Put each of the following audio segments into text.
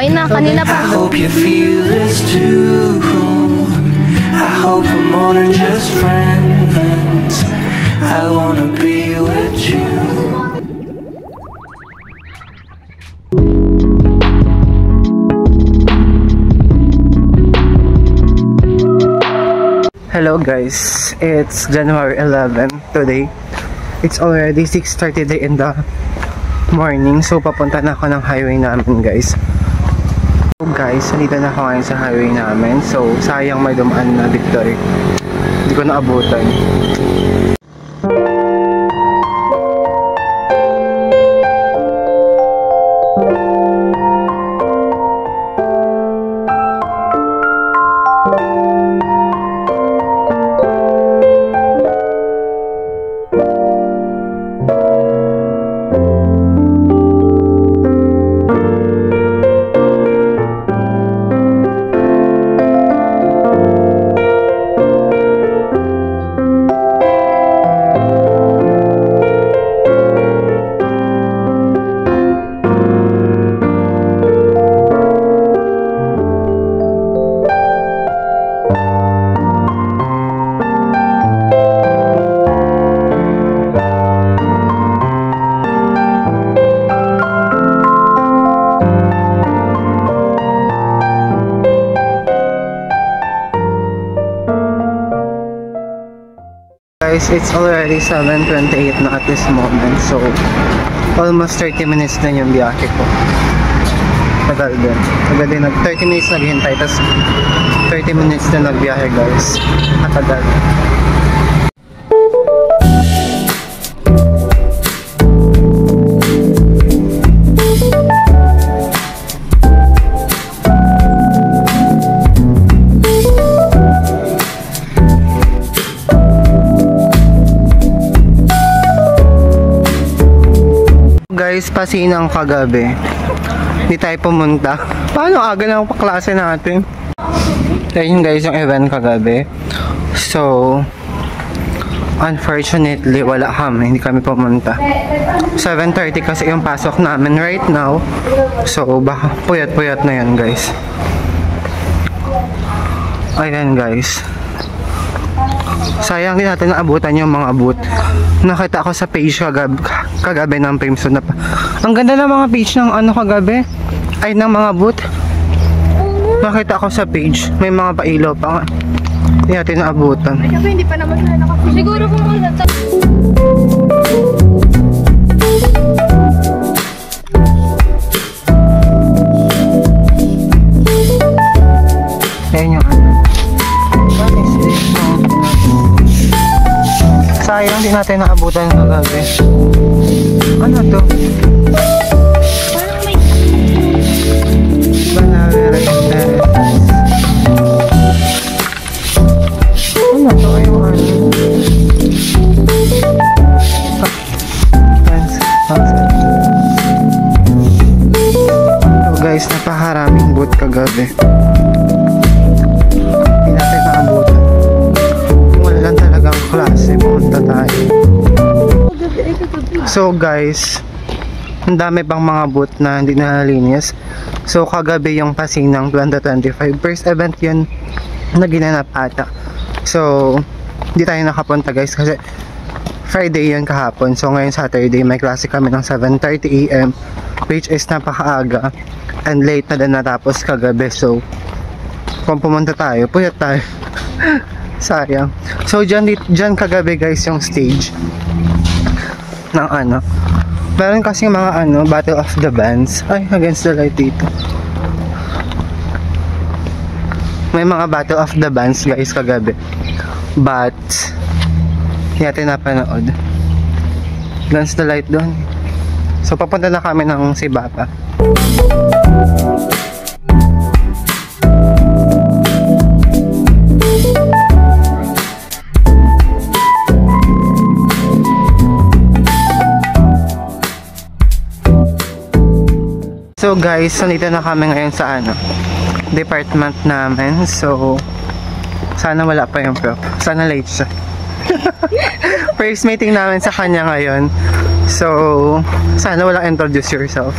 okay na. Kanina pa. I hope you feel this too. I hope we're more than just friends. I wanna be with you. Hello guys, it's January 11 today. It's already 6:30 in the morning. So papunta na ako ng highway namin guys. So guys, nandito na ako ngayon sa highway namin. So sayang may dumaan na Victory. Hindi ko naabutan. Guys, it's already 7:28 na at this moment. So, almost 30 minutes na yung biyahe ko. Tagal din. Tagal din. 30 minutes naghihintay. Tapos 30 minutes na nagbiyahe guys. Matagal. Guys, pasinang kagabi. Hindi tayo pumunta. Paano aga na ang paklase natin? Ayun guys, yung event kagabi. So, unfortunately, wala kami. Hindi kami pumunta. 7:30 kasi yung pasok namin right now. So, baka puyat-puyat na yan guys. Ayan guys. Sayang din natin naabutan yung mga boot. Nakita ko sa page kagabi ng Primson na pa. Ang ganda ng mga page ng ano kagabi. Ay, ng mga boot. Nakita ko sa page. May mga pailaw pa nga. Hindi natin naabutan. Hindi pa naman sila nakapag. Siguro kung ano. Ayan yung ano. Sayang din natin naabutan ng kagabi. Ano to? Parang may... Ano to? Yung ano? So guys, napakaraming boot kagabi. Hindi natin naabutan. Wala lang talagang klase, pumunta tayo. So guys, ang dami pang mga boot na hindi nalinis. So kagabi yung Pasinang 2025 first event yun na ginanap ata. So hindi tayo nakapunta guys kasi Friday yun kahapon. So ngayon Saturday may klase kami ng 7:30 AM which is napakaaga and late na din natapos kagabi. So kung pumunta tayo, puyat tayo. Sayang. So dyan kagabi guys yung stage ng ano. Meron kasi mga ano, Battle of the Bands. Ay, against the light dito. May mga Battle of the Bands guys kagabi. But hindi natin napanood. Against the light doon. So papunta na kami ng Sibapa. So guys, nandito na kami ngayon sa ano, department namin. So sana wala pa yung prof. Sana late siya. First meeting namin sa kanya ngayon. So sana wala introduce yourself.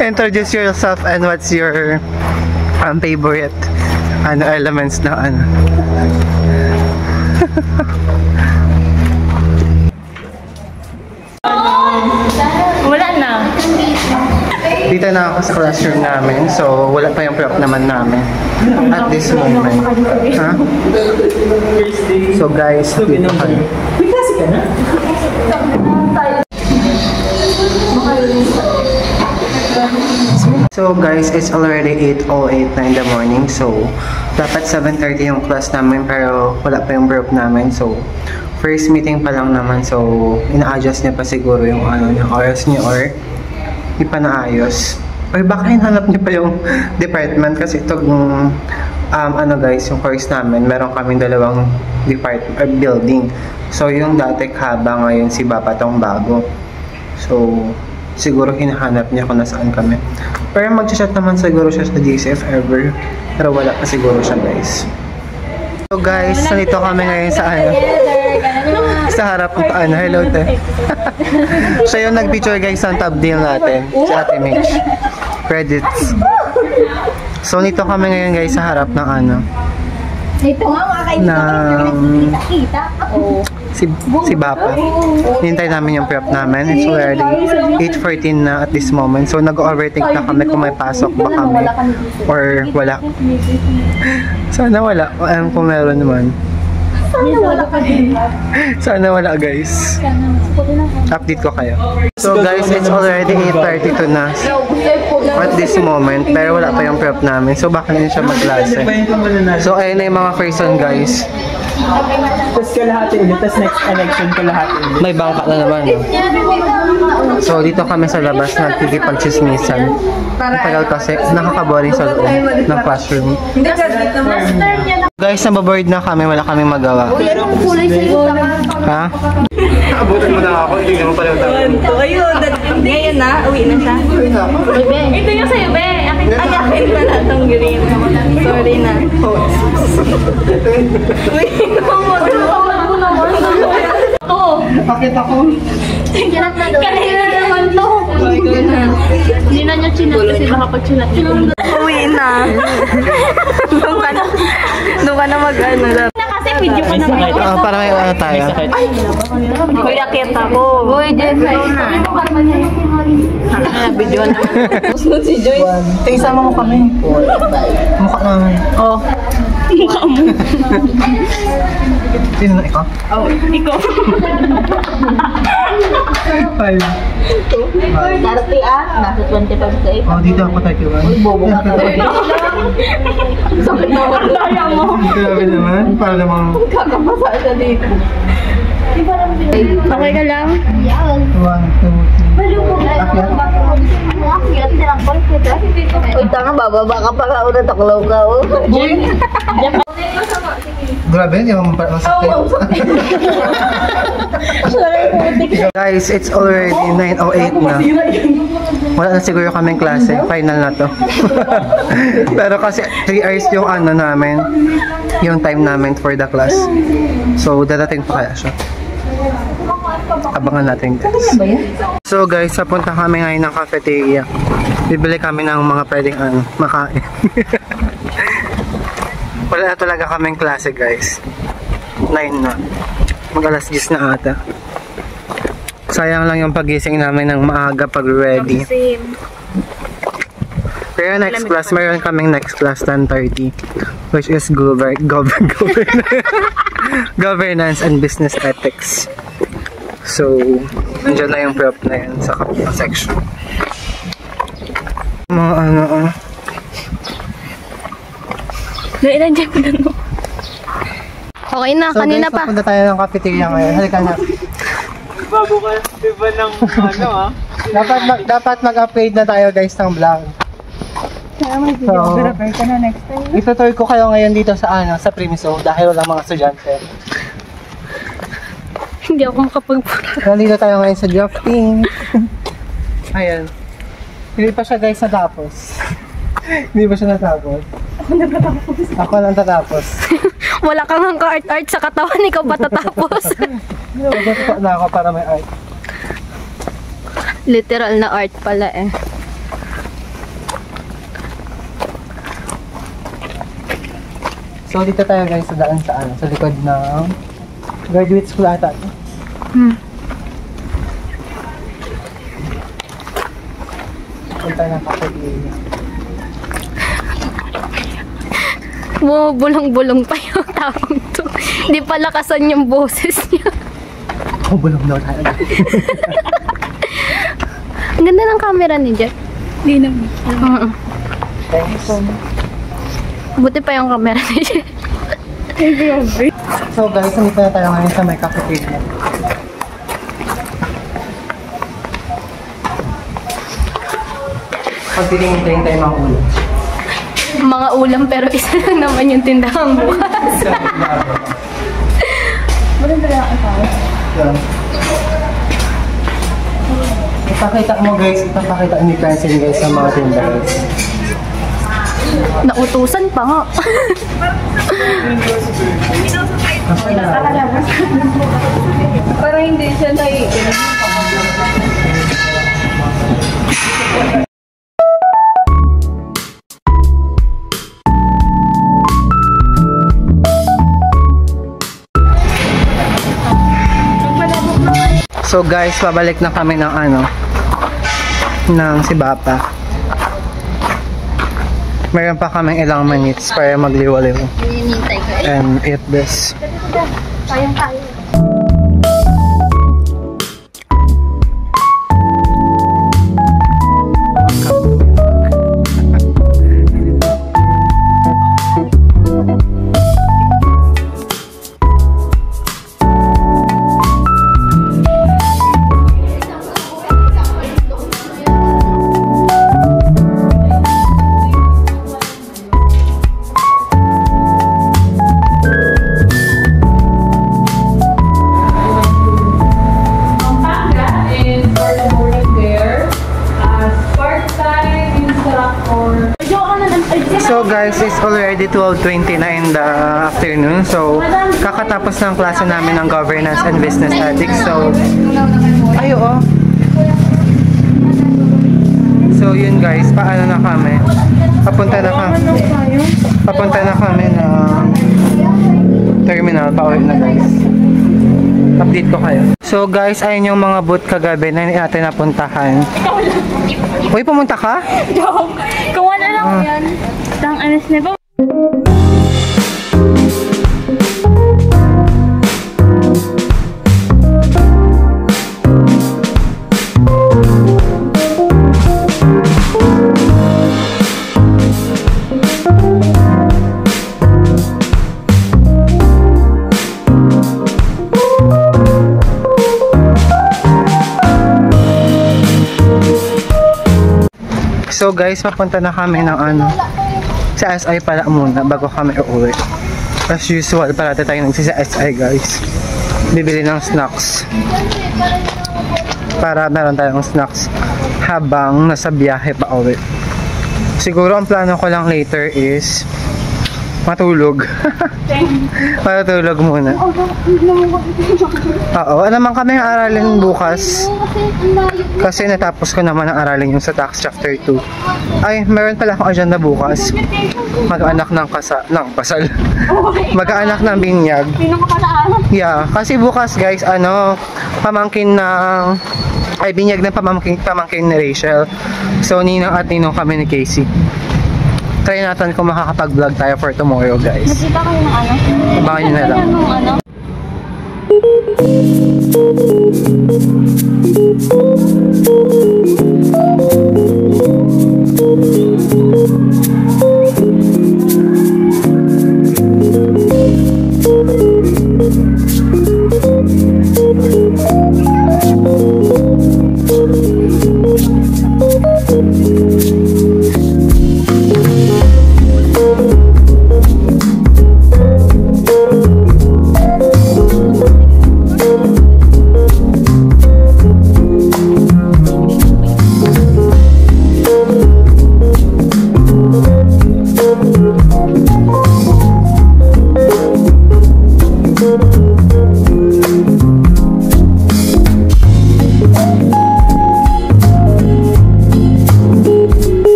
Introduce yourself and what's your favorite elements na ano. Wala na. Dito na ako sa classroom namin, so wala pa yung prep naman namin at this moment. Ha? So guys, dito kayo. So guys, it's already 8:08 na in the morning. So dapat 7:30 yung class namin pero wala pa yung prep namin. So first meeting pa lang naman. So ina-adjust niya pa siguro yung yung oras niya or di pa naayos. Or baka hinanap niyo pa yung department kasi itong guys, yung course namin, meron kaming dalawang department or building. So yung dati Kaba, ngayon si Baba tong bago. So siguro hinahanap niya kung nasaan kami. Pero mag-chat naman siguro siya sa GC if ever. Pero wala pa siguro siya guys. So guys, nandito kami ngayon sa sa harap ng hello te. Siya yung nag-picture guys ng thumbnail natin, si Ate Mitch. Credits. So nito kami ngayon guys sa harap ng Ito nga, kita. Si Bapa. Hintay namin yung prep namin. It's already 8:14 na at this moment. So nag-overthink na kami kung may pasok ba kami or wala. Sana wala. Kung meron naman. Sana wala guys. Update ko kayo. So guys, it's already 8:32 na at this moment. Pero wala pa yung prep namin. So baka hindi siya mag-klase. So ayun na yung mga person guys. Tapos kalahati ulit, tapos next election kalahati ulit. May bangka na naman. No? So dito kami sa labas nagkikipag-chismisan. Tagal kasi nakakaboring sa loob ng classroom. Guys, nababoard na kami, wala kaming magawa. Ha? Abutan mo na ako, hindi mo pala ito. Ayun, ngayon na, uwi na siya. Ito yung sa'yo, be. Akin pa na itong green. Sorry na. Uy, kumagawag mo naman. Oo. Bakit ako? Kanina naman to. Hindi na niya chinat kasi baka pag chinat niya. Uwi na. Doon ka na mag-ano lang. Kasi video ka na. Para may tayo. Kuya, kita ko. Uy, Jeff. Video na. Sunod si Joy. Tingin sama mo kami. Mukha namin. Oh. Mukha mo. Sino na ikaw? Oh, ikaw. 5. Dati nasa 25 sa 8. Oh, dito ako 31. Bobo ka talaga. Sakit na ako. Kaya mo. Grabe naman. Para namang Kakapasa siya dito. Okay ka lang? 1, 2, 3. Uy, tanga, bababa ka pa ka. Una taklaw ka, oh. Grabe, hindi mo masakit. Guys, it's already 9:08 na. Wala na siguro kaming klase. Final na to. Pero kasi 3 hours yung namin. Yung time namin for the class. So, dadating pa kaya siya. Abangan natin guys. So guys, papunta kami ngayon ng cafeteria. Bibili kami ng mga pwedeng makain. Wala na talaga kaming klase guys. 9 na. Mag-alas 10 na ata. Sayang lang yung pagising namin ng maaga pag ready. Pero next class, mayroon kaming next class 10:30, which is governance and business ethics. So, nandiyan na yung prep na yan sa section. Mga Okay na, So kanina guys, pa. papunta tayo ng cafeteria ngayon. Halika na. Bago ka, diba ng Dapat mag-upgrade na tayo guys ng vlog. So, itutoy ko kayo ngayon dito sa sa Primiso dahil walang mga estudyante. Hindi ako makapagpura. Nandito tayo ngayon sa drafting. Ayan. Hindi pa siya guys natapos. Hindi pa siya natapos. Ako lang tatapos. Wala kang ka-art-art sa katawan, ikaw pa tatapos. Magatuto na ako para may art. Literal na art pala eh. So dito tayo guys sa daan sa ano, sa likod ng graduate school ata. Punta na cafeteria. Bumubulong-bulong pa yung taong to. Di pa lakasan yung boses niya. Oh, bulong daw tayo. Ang ganda ng camera ni Jeff. Hindi naman. Thank you so much. Buti pa yung camera ni Jeff. So guys, nandito na tayo ngayon sa may cafeteria. Pagtitingin tayo mga ulo. Mga ulam pero isa lang naman yung tindahang bukas. Ipakita mo guys, ipapakita ni Francine guys sa mga tindahan. Nautusan pa nga. Parang hindi siya naiinom. So guys, pabalik na kami ng ano, ng Sibapa. Meron pa kaming ilang minutes para magliwaliw Hinihintay ko eh. and eat this. Kayang-kaya. So guys, it's already 12:20 na in the afternoon. So, kakatapos ng klase namin ng Governance and Business Ethics. So, ay oo. So yun guys, paano na kami? Papunta na kami ng terminal. Pauwi na guys. Update ko kayo. So guys, ayun yung mga booth kagabi na natin napuntahan. Uy, pumunta ka? Kung ano lang yan. Tang anas na ba? So guys, papunta na kami ng ano, sa SI pala muna bago kami uuwi. As usual, parati tayo nagsisa SI guys. Bibili ng snacks. Para meron tayong snacks habang nasa biyahe pa uwi. Siguro ang plano ko lang later is matulog. Matulog muna. Oo, naman kami aralin bukas. Kasi natapos ko naman ang aralin yung sa tax chapter 2. Ay, meron pala akong agenda bukas. Mag-anak ng kasal. Mag-anak ng binyag. Yeah, kasi bukas guys, ano, pamangkin ng binyag ng pamangkin ni Rachel. So, ninang at ninong kami ni Casey. Try natin kung makakapag-vlog tayo for tomorrow guys. Nakita ko yung ano. Abangan nyo na lang. Yung ano.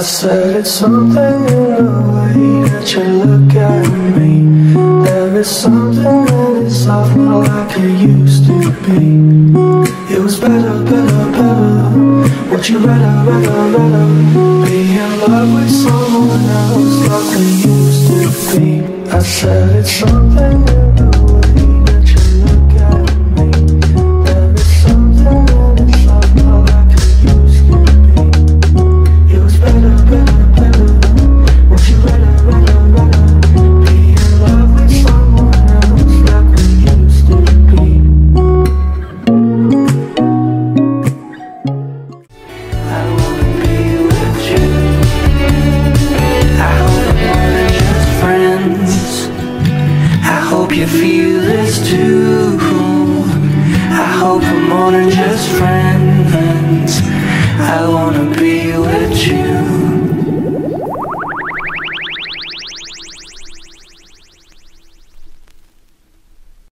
said it's something in the way that you look at me. There is something that is off, not like it used to be. It was better, better, better. Would you rather, rather, rather be in love with someone else like we used to be? I said it's something in the way that you look at me. There is something that is off, not like it used to be. It was better, better, better. Would you rather, rather, rather be in love with someone else like we used to be? I wanna be with you. I hope we're more than just friends. I hope you feel this too. I hope we're more than just friends. I wanna be